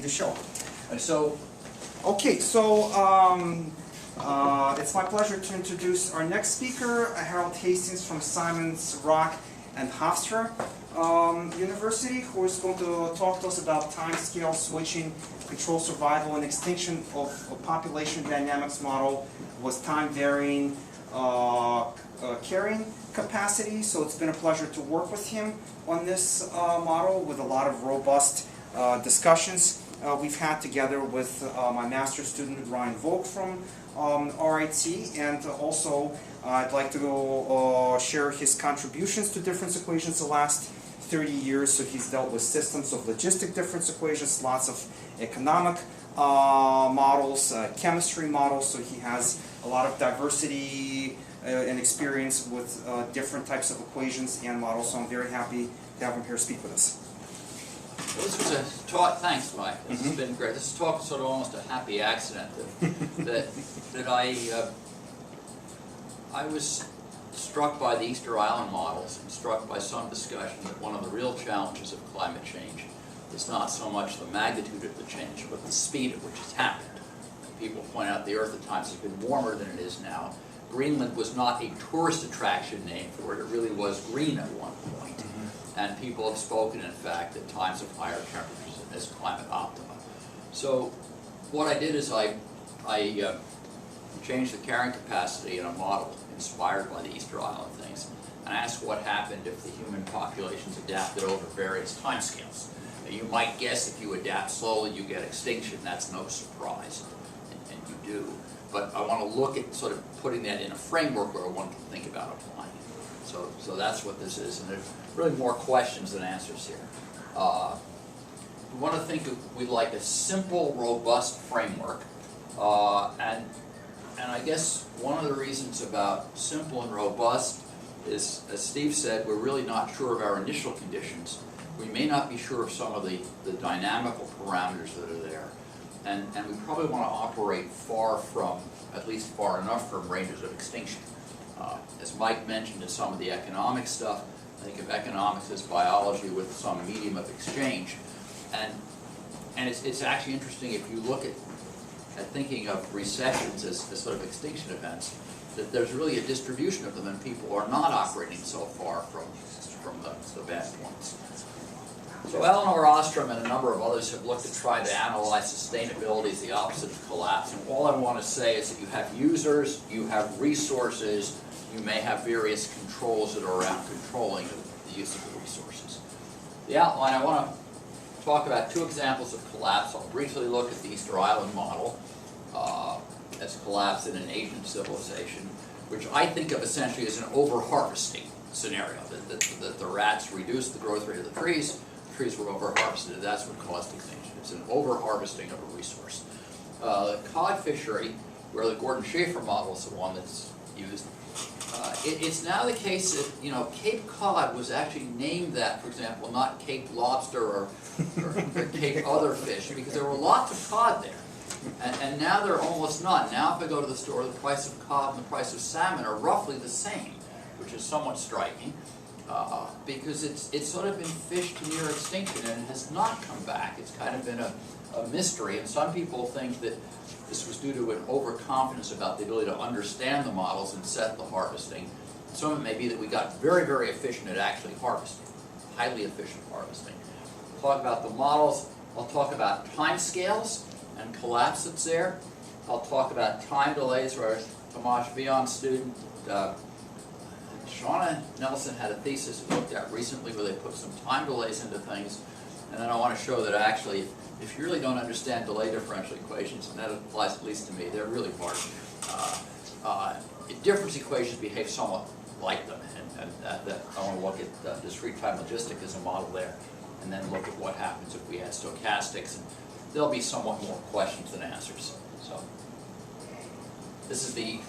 the show. So, Okay, so it's my pleasure to introduce our next speaker, Harold Hastings from Simon's Rock and Hofstra University, who is going to talk to us about time-scale switching, control survival, and extinction of a population dynamics model with time-varying carrying capacity. So it's been a pleasure to work with him on this model with a lot of robust discussions we've had together with my master's student Ryan Volk from RIT, and also I'd like to share his contributions to difference equations the last 30 years. So he's dealt with systems of logistic difference equations, lots of economic models, chemistry models, so he has a lot of diversity and experience with different types of equations and models, so I'm very happy to have him here speak with us. well, this was a talk. Thanks, Mike. This has been great. This talk is sort of almost a happy accident that I was struck by the Easter Island models and struck by some discussion that one of the real challenges of climate change is not so much the magnitude of the change, but the speed at which it's happened. People point out the Earth at times has been warmer than it is now. Greenland was not a tourist attraction name for it. It really was green at one point. And people have spoken, in fact, at times of higher temperatures as climate optima. So what I did is I changed the carrying capacity in a model inspired by the Easter Island things, and asked what happened if the human populations adapted over various timescales. You might guess if you adapt slowly, you get extinction. That's no surprise, and you do. But I want to look at sort of putting that in a framework where one can think about applying it. So that's what this is, and there's really more questions than answers here. We want to think we'd like a simple, robust framework, and I guess one of the reasons about simple and robust is, as Steve said, we're really not sure of our initial conditions. We may not be sure of some of the dynamical parameters that are there, and we probably want to operate far from, at least far enough from, ranges of extinction. As Mike mentioned in some of the economic stuff, I think of economics as biology with some medium of exchange, and it's actually interesting if you look at thinking of recessions as sort of extinction events, that there's really a distribution of them, and people are not operating so far from the bad points. So Eleanor Ostrom and a number of others have looked to try to analyze sustainability as the opposite of collapse. And all I want to say is that you have users, you have resources, you may have various controls that are around controlling the use of the resources. The outline, I want to talk about two examples of collapse. I'll briefly look at the Easter Island model as collapse in an Asian civilization, which I think of essentially as an over-harvesting scenario, that the rats reduced the growth rate of the trees were over-harvested, and that's what caused extinction. It's an over-harvesting of a resource. The cod fishery, where the Gordon-Schafer model is the one that's used, it's now the case that, Cape cod was actually named that, for example, not Cape lobster or Cape other fish, because there were lots of cod there. And now there are almost none. Now if I go to the store, the price of cod and the price of salmon are roughly the same, which is somewhat striking, because it's sort of been fished to near extinction and it has not come back. It's kind of been a mystery, and some people think that this was due to an overconfidence about the ability to understand the models and set the harvesting. Some of it may be that we got very, very efficient at actually harvesting, highly efficient harvesting. I'll talk about the models. I'll talk about timescales and collapse that's there. I'll talk about time delays, where Tomasz Vion's student, Shauna Nelson, had a thesis that looked at recently where they put some time delays into things. And then I want to show that actually, if you really don't understand delay differential equations, and that applies at least to me, they're really hard. Difference equations behave somewhat like them, and I want to look at discrete time logistic as a model there, and then look at what happens if we add stochastics, and there'll be somewhat more questions than answers. So this is the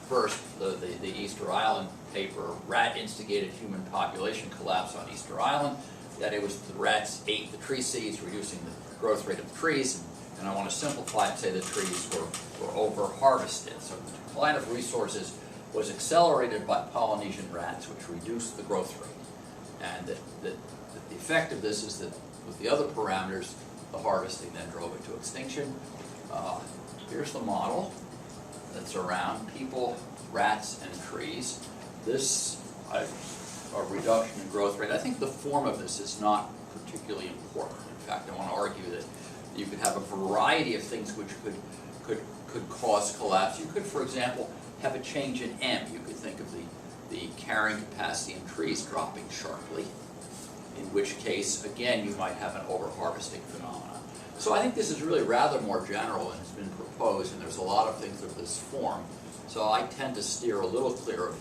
first, the Easter Island paper, rat-instigated human population collapse on Easter Island. That it was the rats ate the tree seeds, reducing the growth rate of the trees, and I want to simplify it and say the trees were over-harvested. So the decline of resources was accelerated by Polynesian rats, which reduced the growth rate. And the effect of this is that with the other parameters, The harvesting then drove it to extinction. Here's the model that's around people, rats, and trees. This, a reduction in growth rate. I think the form of this is not particularly important. In fact, I want to argue that you could have a variety of things which could cause collapse. You could, for example, have a change in M. You could think of the carrying capacity in trees dropping sharply, in which case, again, you might have an over-harvesting phenomenon. So I think this is really rather more general and has been proposed, and there's a lot of things of this form. So I tend to steer a little clear of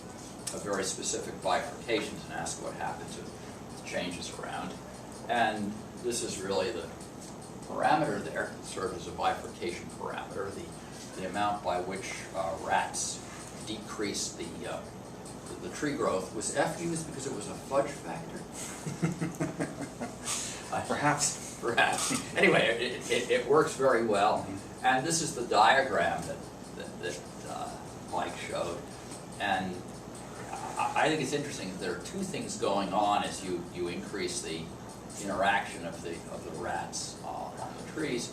very specific bifurcations and ask what happens if changes around. And this is really the parameter there that serves as a bifurcation parameter, the amount by which rats decrease the tree growth. Was F used because it was a fudge factor? Perhaps. Perhaps. Anyway, it works very well. And this is the diagram that Mike showed. And I think it's interesting that there are two things going on as you increase the interaction of the rats on the trees.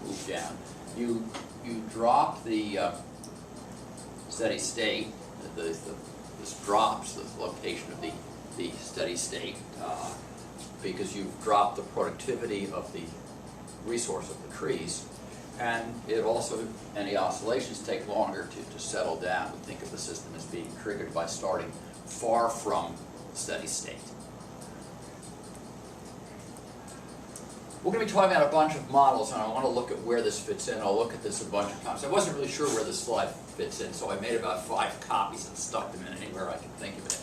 Move down. You drop the steady state. This drops the location of the steady state because you've dropped the productivity of the resource of the trees. And it also, any oscillations take longer to settle down. We think of the system as being triggered by starting far from steady state. We're going to be talking about a bunch of models, and I want to look at where this fits in. I'll look at this a bunch of times. I wasn't really sure where this slide fits in, so I made about 5 copies and stuck them in anywhere I could think of it.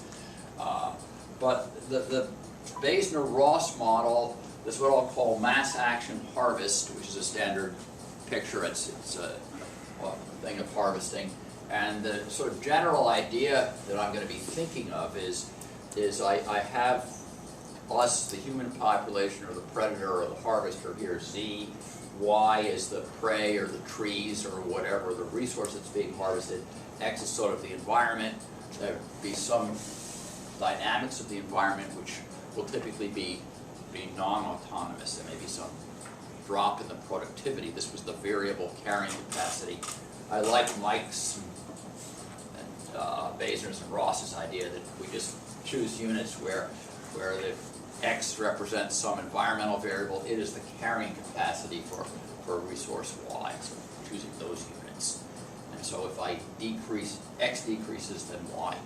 But the Basener-Ross model is what I'll call mass action harvest, which is a standard picture. It's a thing of harvesting. And the sort of general idea that I'm going to be thinking of is I have us, the human population, or the predator, or the harvester here, Z. Y is the prey, or the trees, or whatever, the resource that's being harvested. X is sort of the environment. There would be some dynamics of the environment which will typically be non-autonomous. There may be some drop in the productivity. This was the variable carrying capacity. I like Mike's and Basener's and Ross's idea that we just choose units where the X represents some environmental variable. It is the carrying capacity for resource Y, so choosing those units. And so if I decrease, X decreases, then Y.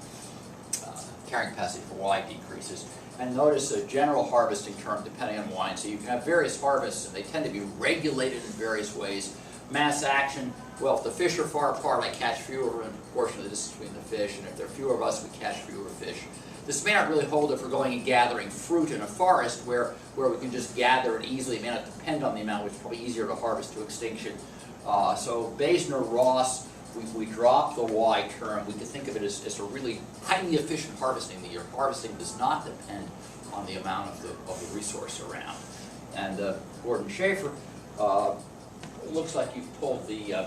Carrying capacity for Y decreases. And notice a general harvesting term depending on wine. So you can have various harvests, and they tend to be regulated in various ways. Mass action, well, if the fish are far apart, I catch fewer in proportion to the distance between the fish, and if there are fewer of us, we catch fewer fish. This may not really hold if we're going and gathering fruit in a forest where we can just gather it easily. It may not depend on the amount, which is probably easier to harvest to extinction. So Basener-Ross, we drop the Y term. We can think of it as a really highly efficient harvesting. That your harvesting does not depend on the amount of the resource around. And Gordon Schafer, it looks like you've pulled the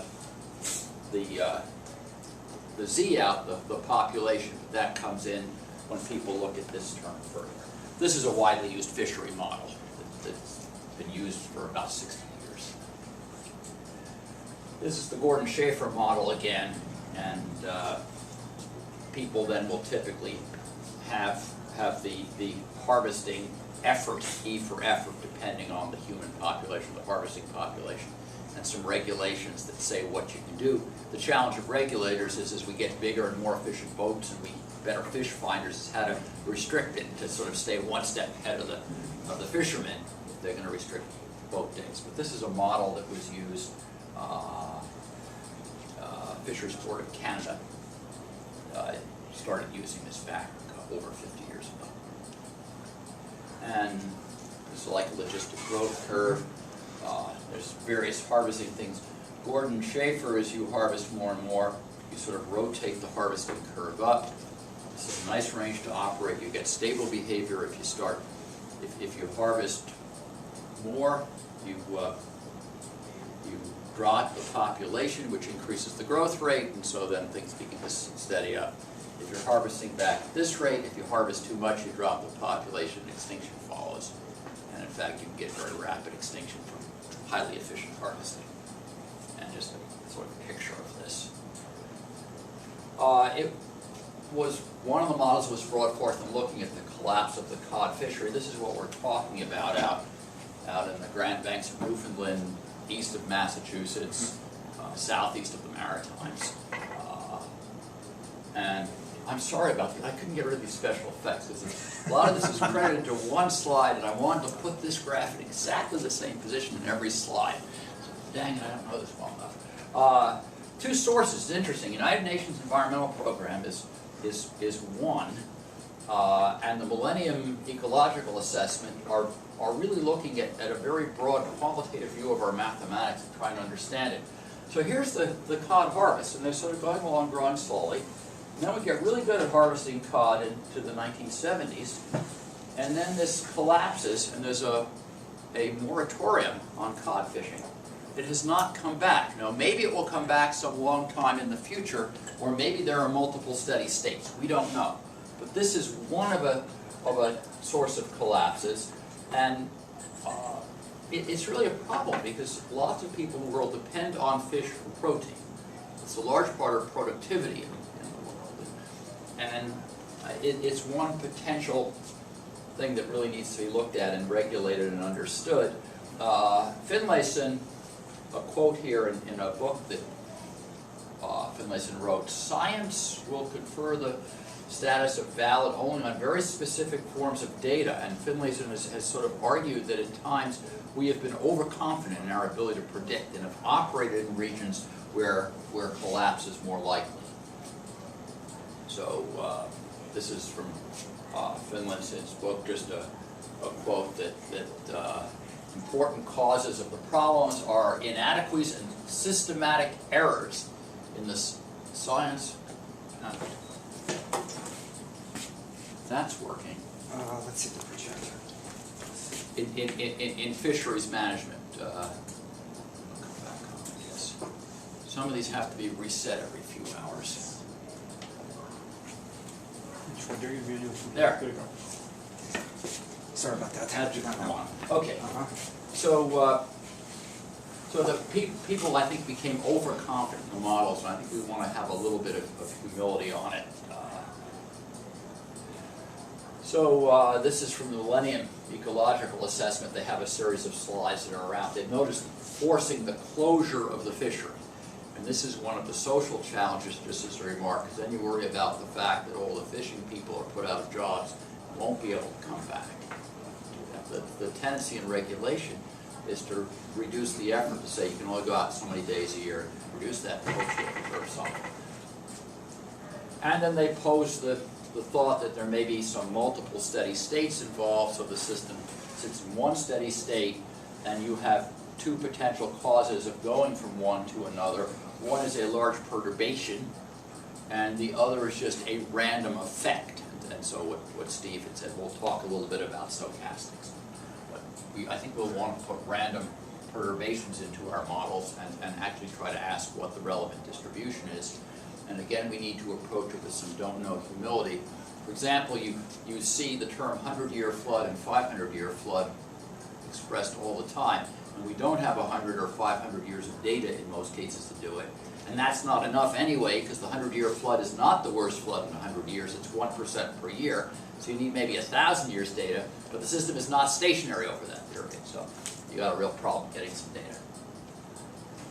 Z out, the population, but that comes in when people look at this term further. This is a widely used fishery model that's been used for about 60 years. This is the Gordon Schafer model again, and people then will typically have the harvesting effort, E for effort, depending on the human population, the harvesting population, and some regulations that say what you can do. The challenge of regulators is as we get bigger and more efficient boats and we better fish finders is how to restrict it to sort of stay one step ahead of the fishermen if they're going to restrict boat days. But this is a model that was used. Fisheries Board of Canada started using this back over 50 years ago. And this is like a logistic growth curve. There's various harvesting things. Gordon Schafer, as you harvest more and more, you sort of rotate the harvesting curve up. This is a nice range to operate. You get stable behavior if you start. If you harvest more, you drop the population, which increases the growth rate, and so then things begin to steady up. If you're harvesting back at this rate, if you harvest too much, you drop the population, and extinction follows. And fact, you can get very rapid extinction from highly efficient harvesting. And just a sort of picture of this. One of the models was brought forth in looking at the collapse of the cod fishery. This is what we're talking about out in the Grand Banks of Newfoundland, east of Massachusetts, southeast of the Maritimes. And I'm sorry about that. I couldn't get rid of these special effects because a lot of this is credited to one slide, and I wanted to put this graph in exactly the same position in every slide. So, dang it, I don't know this well enough. Two sources, it's interesting. United Nations Environmental Program is one, and the Millennium Ecological Assessment are really looking at a very broad qualitative view of our mathematics and trying to understand it. So here's the cod harvest, and they're sort of going along, growing slowly. And then we get really good at harvesting cod into the 1970s, and then this collapses, and there's a moratorium on cod fishing. It has not come back. Now, maybe it will come back some long time in the future, or maybe there are multiple steady states. We don't know. But this is one of a source of collapses, and it's really a problem because lots of people in the world depend on fish for protein. It's a large part of productivity in the world. And it's one potential thing that really needs to be looked at and regulated and understood. Finlayson, a quote here in a book that Finlayson wrote, "Science will confer the status of valid only on very specific forms of data," and Finlayson has sort of argued that at times we have been overconfident in our ability to predict and have operated in regions where collapse is more likely. So this is from Finlayson's book, just a quote that important causes of the problems are inadequacies and systematic errors in the science. That's working. Let's see the projector. In fisheries management. I'll come back on, I guess. Some of these have to be reset every few hours. There. Sorry about that. That should come on. Okay. Uh-huh. So the people, I think, became overconfident in the models, and I think we want to have a little bit of humility on it. This is from the Millennium Ecological Assessment. They have a series of slides that are around. They've noticed forcing the closure of the fishery. And this is one of the social challenges, just as a remark, because then you worry about the fact that all the fishing people are put out of jobs and won't be able to come back. The tendency in regulation is to reduce the effort, to say you can only go out so many days a year, reduce that and hopefully preserve something. And then they pose the thought that there may be some multiple steady states involved, so the system sits in one steady state, and you have two potential causes of going from one to another. One is a large perturbation, and the other is just a random effect. And so what Steve had said, we'll talk a little bit about stochastics. But I think we'll want to put random perturbations into our models and actually try to ask what the relevant distribution is. And again, we need to approach it with some don't-know humility. For example, you see the term 100-year flood and 500-year flood expressed all the time. And we don't have 100 or 500 years of data in most cases to do it. And that's not enough anyway, because the 100-year flood is not the worst flood in 100 years. It's 1% per year. So you need maybe 1,000 years data, but the system is not stationary over that period. So you got a real problem getting some data.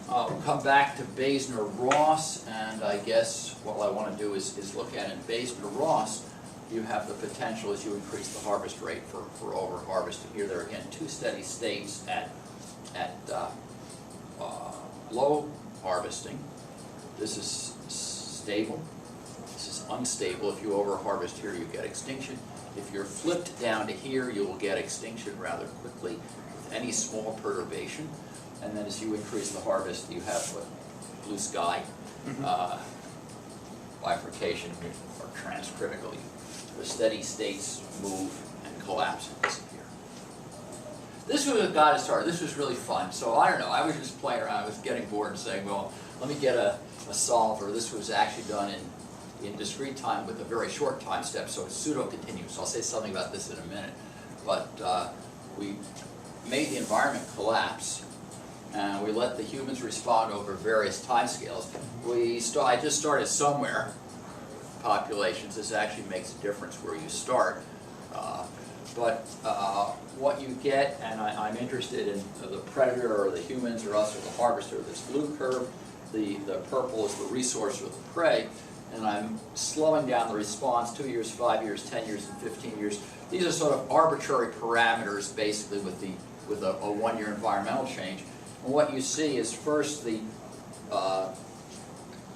We'll come back to Basener-Ross, and I guess what I want to do is look at in Basener-Ross, you have the potential as you increase the harvest rate for over-harvesting. Here there are again two steady states at low harvesting. This is stable. This is unstable. If you over-harvest here, you get extinction. If you're flipped down to here, you will get extinction rather quickly with any small perturbation. And then as you increase the harvest, you have what, blue sky, bifurcation, or transcritically. The steady states move and collapse and disappear. This was what got us started. This was really fun. So I don't know, I was just playing around. I was getting bored and saying, well, let me get a solver. This was actually done in discrete time with a very short time step, so it's pseudo-continuous. I'll say something about this in a minute. But we made the environment collapse, and we let the humans respond over various timescales, I just started somewhere. Populations, this actually makes a difference where you start. But what you get, and I'm interested in the predator or the humans or us or the harvester, this blue curve, the purple is the resource or the prey, and I'm slowing down the response 2 years, 5 years, 10 years, and 15 years. These are sort of arbitrary parameters basically with a 1 year environmental change. And what you see is first the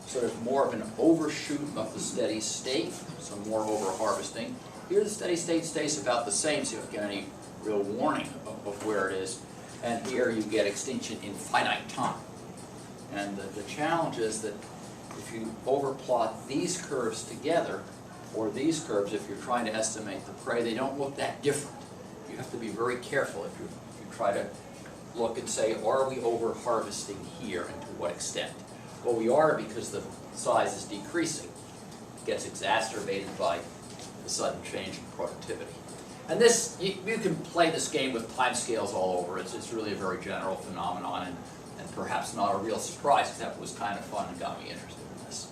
sort of more of an overshoot of the steady state, so more over harvesting. Here the steady state stays about the same, so you don't get any real warning of where it is. And here you get extinction in finite time. And the challenge is that if you overplot these curves together, or these curves, if you're trying to estimate the prey, they don't look that different. You have to be very careful if you try to look and say, are we over harvesting here and to what extent? Well, we are, because the size is decreasing. It gets exacerbated by the sudden change in productivity. And this, you can play this game with timescales all over. It's really a very general phenomenon, and perhaps not a real surprise, except it was kind of fun and got me interested in this.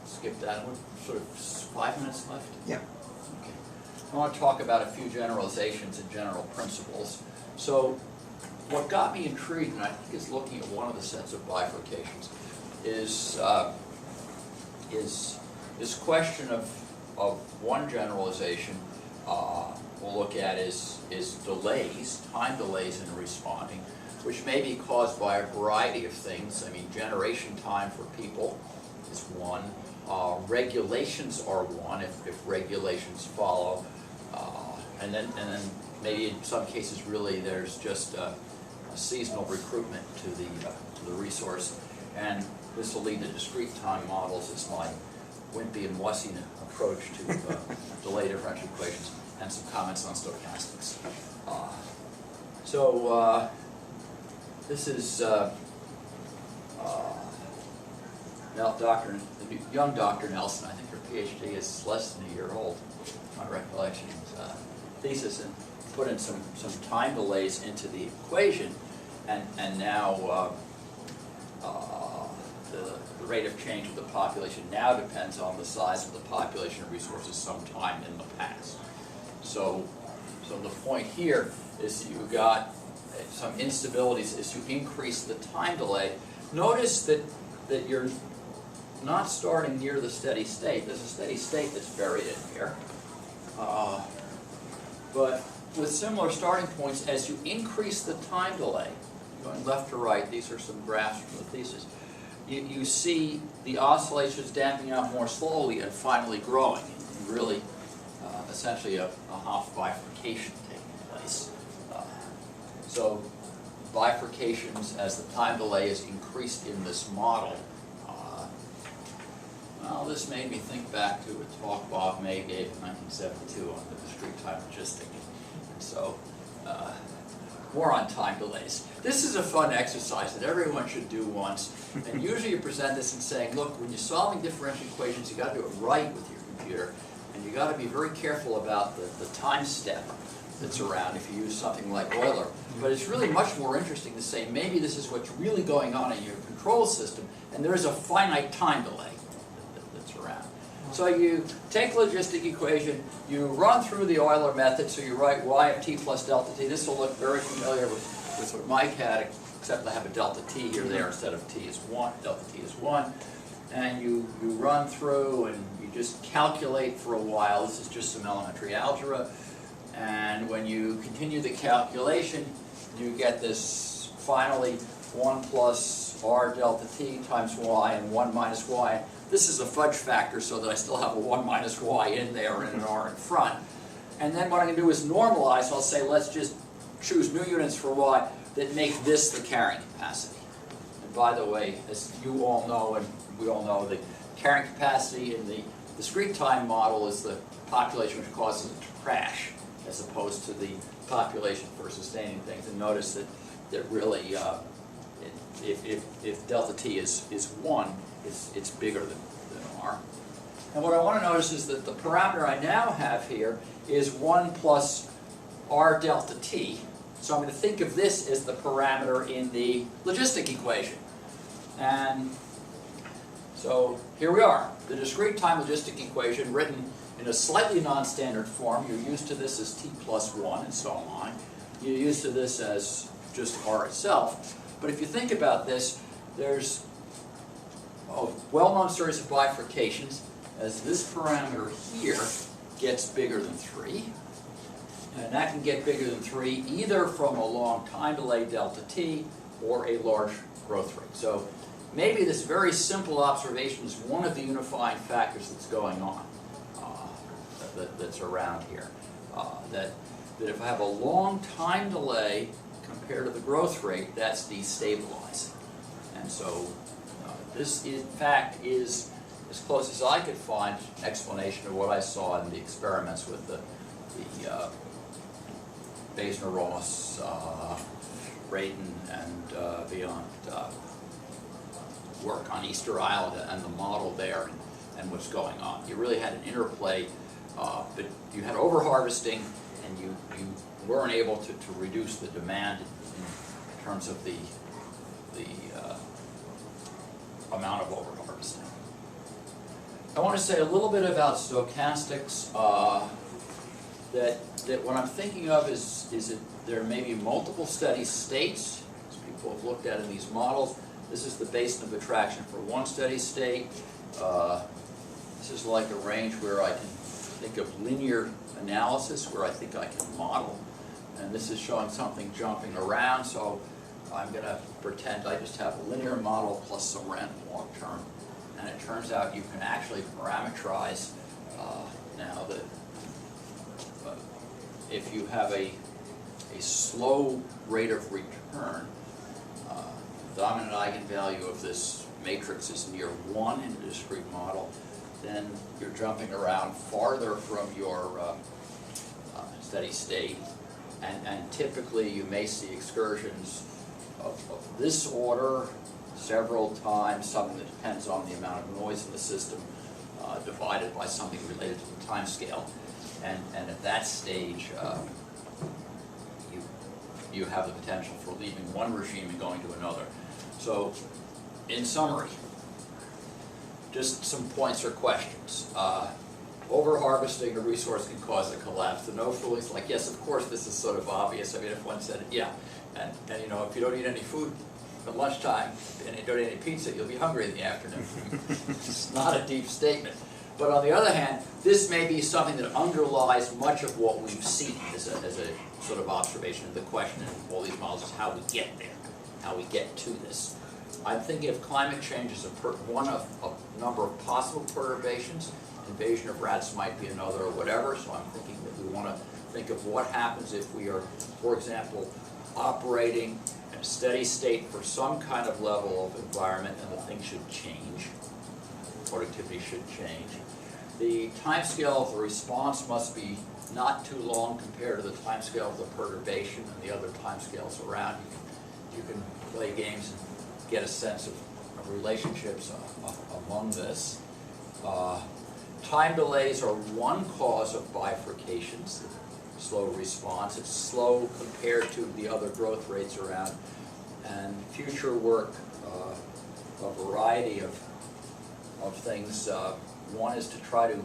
Skip that. What, sort of 5 minutes left? Yeah. Okay. I want to talk about a few generalizations and general principles. So, what got me intrigued, and I think is looking at one of the sets of bifurcations, is this question of one generalization we'll look at is delays, time delays in responding, which may be caused by a variety of things. I mean, generation time for people is one. Regulations are one, if regulations follow, and then maybe in some cases really there's just a seasonal recruitment to the resource, and this will lead to discrete time models. It's my wimpy and wussy approach to delay differential equations, and some comments on stochastics. This is young Dr. Nelson. I think her PhD is less than a year old, my recollection. Thesis, and put in some time delays into the equation, and now the rate of change of the population now depends on the size of the population and resources sometime in the past. So the point here is that you got some instabilities as you increase the time delay. Notice that you're not starting near the steady state. There's a steady state that's buried in here. But with similar starting points, as you increase the time delay, going left to right, these are some graphs from the thesis, you see the oscillations damping out more slowly and finally growing, and really essentially a half bifurcation taking place. So bifurcations as the time delay is increased in this model. Well, this made me think back to a talk Bob May gave in 1972 on the discrete time logistic. And so, more on time delays. This is a fun exercise that everyone should do once. And usually you present this in saying, look, when you're solving differential equations, you got to do it right with your computer. And you got to be very careful about the time step that's around if you use something like Euler. But it's really much more interesting to say, maybe this is what's really going on in your control system, and there is a finite time delay that's around. So you take the logistic equation, you run through the Euler method, so you write y of t plus delta t. This will look very familiar with what Mike had, except I have a delta t here there instead of t is 1, delta t is 1. And you run through and you just calculate for a while. This is just some elementary algebra. And when you continue the calculation, you get this finally 1 plus r delta t times y and 1 minus y. This is a fudge factor so that I still have a 1 minus y in there and an r in front. And then what I'm going to do is normalize. I'll say let's just choose new units for y that make this the carrying capacity. And by the way, as you all know, and we all know, the carrying capacity in the discrete time model is the population which causes it to crash, as opposed to the population for sustaining things. And notice that really, if delta t is 1, it's bigger than r. And what I want to notice is that the parameter I now have here is 1 plus r delta t. So I'm going to think of this as the parameter in the logistic equation. And so here we are, the discrete time logistic equation written in a slightly non-standard form. You're used to this as t plus 1 and so on. You're used to this as just r itself. But if you think about this, there's a well-known series of bifurcations as this parameter here gets bigger than 3. And that can get bigger than 3 either from a long time delay delta t or a large growth rate. So maybe this very simple observation is one of the unifying factors that's going on, that's around here. That if I have a long time delay compared to the growth rate, that's destabilizing. And so this, in fact, is as close as I could find an explanation of what I saw in the experiments with the Basener-Ross, Radin, and beyond work on Easter Island and the model there and what's going on. You really had an interplay, but you had over-harvesting and you weren't able to reduce the demand in terms of the amount of over-harvesting. I want to say a little bit about stochastics. That what I'm thinking of is that there may be multiple steady states, as people have looked at in these models. This is the basin of attraction for one steady state. This is like a range where I can think of linear analysis, where I think I can model. And this is showing something jumping around, so I'm going to pretend I just have a linear model plus some random long term. And it turns out you can actually parameterize now that if you have a slow rate of return, the dominant eigenvalue of this matrix is near 1 in a discrete model, then you're jumping around farther from your steady state. And typically you may see excursions of this order several times, something that depends on the amount of noise in the system divided by something related to the time scale. And at that stage, you have the potential for leaving one regime and going to another. So, in summary, just some points or questions. Over-harvesting a resource can cause a collapse. The no fooling like, yes, of course, this is sort of obvious. I mean, if one said, yeah, and you know, if you don't eat any food at lunchtime and you don't eat any pizza, you'll be hungry in the afternoon. It's not a deep statement. But on the other hand, this may be something that underlies much of what we've seen as a sort of observation of the question in all these models is how we get there, how we get to this. I'm thinking of climate change as one of a number of possible perturbations. Invasion of rats might be another or whatever, so I'm thinking that we want to think of what happens if we are, for example, operating in a steady state for some kind of level of environment and the thing should change. Productivity should change. The time scale of the response must be not too long compared to the time scale of the perturbation and the other time scales around. You can play games and get a sense of relationships among this. Time delays are one cause of bifurcations, slow response. It's slow compared to the other growth rates around. And future work, a variety of things. One is to try to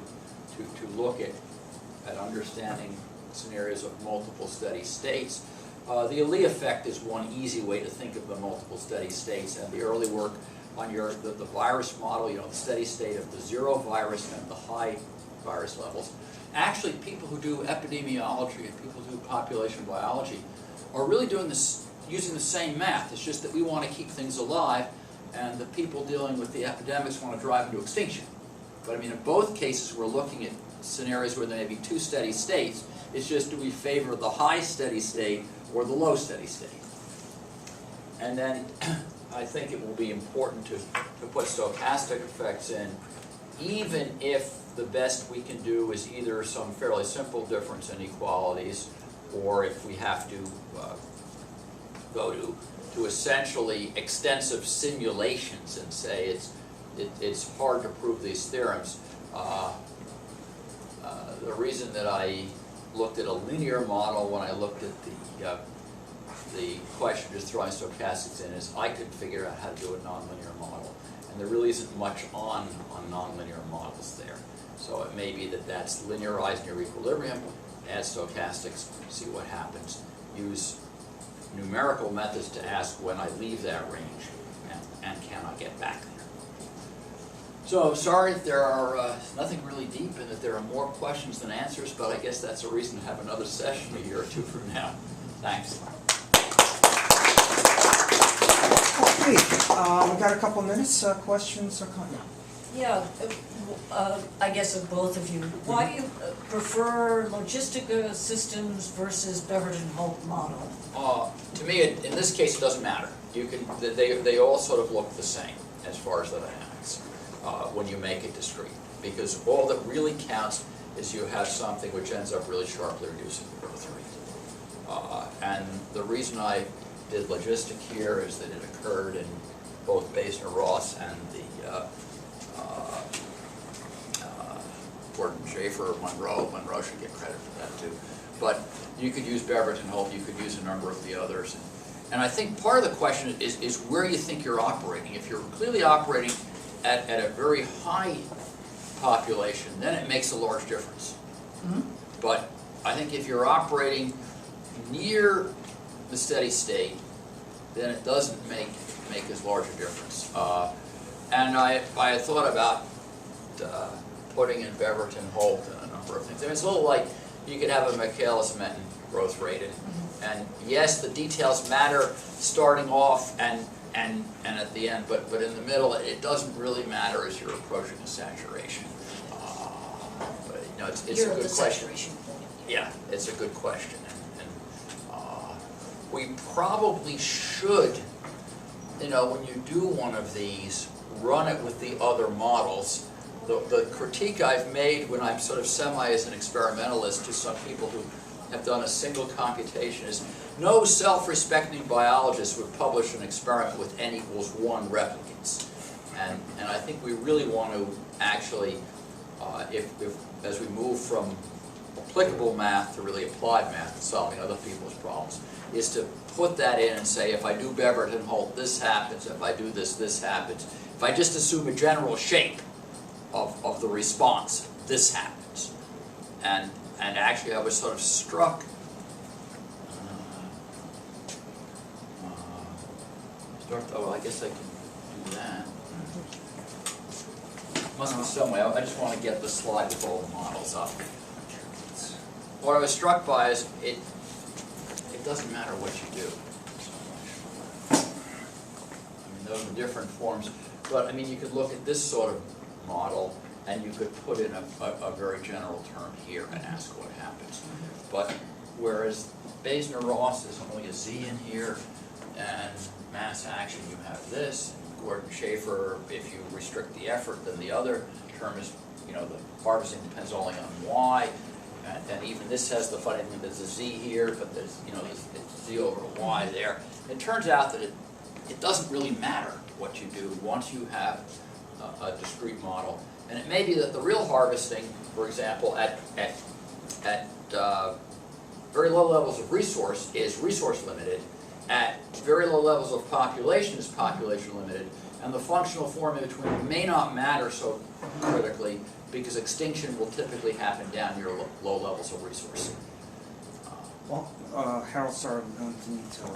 look at understanding scenarios of multiple steady states. The Ali effect is one easy way to think of the multiple steady states, and the early work on the virus model, you know, the steady state of the zero virus and the high virus levels. Actually, people who do epidemiology and people who do population biology are really doing this using the same math. It's just that we want to keep things alive, and the people dealing with the epidemics want to drive into extinction. But I mean, in both cases, we're looking at scenarios where there may be two steady states. It's just, do we favor the high steady state or the low steady state? And then I think it will be important to put stochastic effects in, even if the best we can do is either some fairly simple difference inequalities, or if we have to go to essentially extensive simulations and say it's hard to prove these theorems. The reason that I looked at a linear model when I looked at the question just throwing stochastics in, is I could figure out how to do a nonlinear model. And there really isn't much on nonlinear models there. So it may be that that's linearized near equilibrium, add stochastics, see what happens. Use numerical methods to ask when I leave that range, and can I get back there. So sorry there are nothing really deep, and that there are more questions than answers, but I guess that's a reason to have another session a year or two from now. Thanks. Okay, we got a couple minutes, questions or comments? Yeah, I guess of both of you. Why do you prefer Logistica Systems versus Beverton-Holt model? To me, in this case, it doesn't matter. You can, they all sort of look the same as far as the dynamics when you make it discrete, because all that really counts is you have something which ends up really sharply reducing the growth rate. And the reason I did logistic here is that it occurred in both Basener-Ross and the Gordon Schafer, Monroe should get credit for that too. But you could use Beverton-Holt, you could use a number of the others. And I think part of the question is where you think you're operating. If you're clearly operating at a very high population, then it makes a large difference. Mm-hmm. But I think if you're operating near the steady state, then it doesn't make as large a difference. And I had thought about putting in Beverton-Holt and a number of things. I mean, it's a little like you could have a Michaelis-Menten growth rate, and yes, the details matter starting off and at the end, but in the middle, it doesn't really matter as you're approaching a saturation. But you know, it's You're a at good the question. saturation point. Yeah, it's a good question, and we probably should, you know, when you do one of these, run it with the other models. The critique I've made when I'm sort of semi as an experimentalist to some people who have done a single computation is no self-respecting biologist would publish an experiment with n equals 1 replicants. And I think we really want to actually, if as we move from applicable math to really applied math and solving other people's problems, is to put that in and say, if I do Beverton-Holt, this happens. If I do this, this happens. If I just assume a general shape of the response, this happens. And actually I was sort of struck well, I guess I can do that. Must be some way. I just want to get the slide with all the models up. What I was struck by is it doesn't matter what you do so much. I mean, those are different forms, but I mean, you could look at this sort of model and you could put in a very general term here and ask what happens. But whereas Basener-Ross is only a Z in here, and mass action you have this, and Gordon Schafer, if you restrict the effort, then the other term is, you know, the harvesting depends only on Y, and even this has the funny thing, there's a Z here, but there's, you know, it's Z over a Y there. It turns out that it doesn't really matter what you do once you have a discrete model. And it may be that the real harvesting, for example, at very low levels of resource is resource limited, at very low levels of population is population limited, and the functional form in between may not matter so critically because extinction will typically happen down near low levels of resource. Well, Harold, sorry, I'm going to need to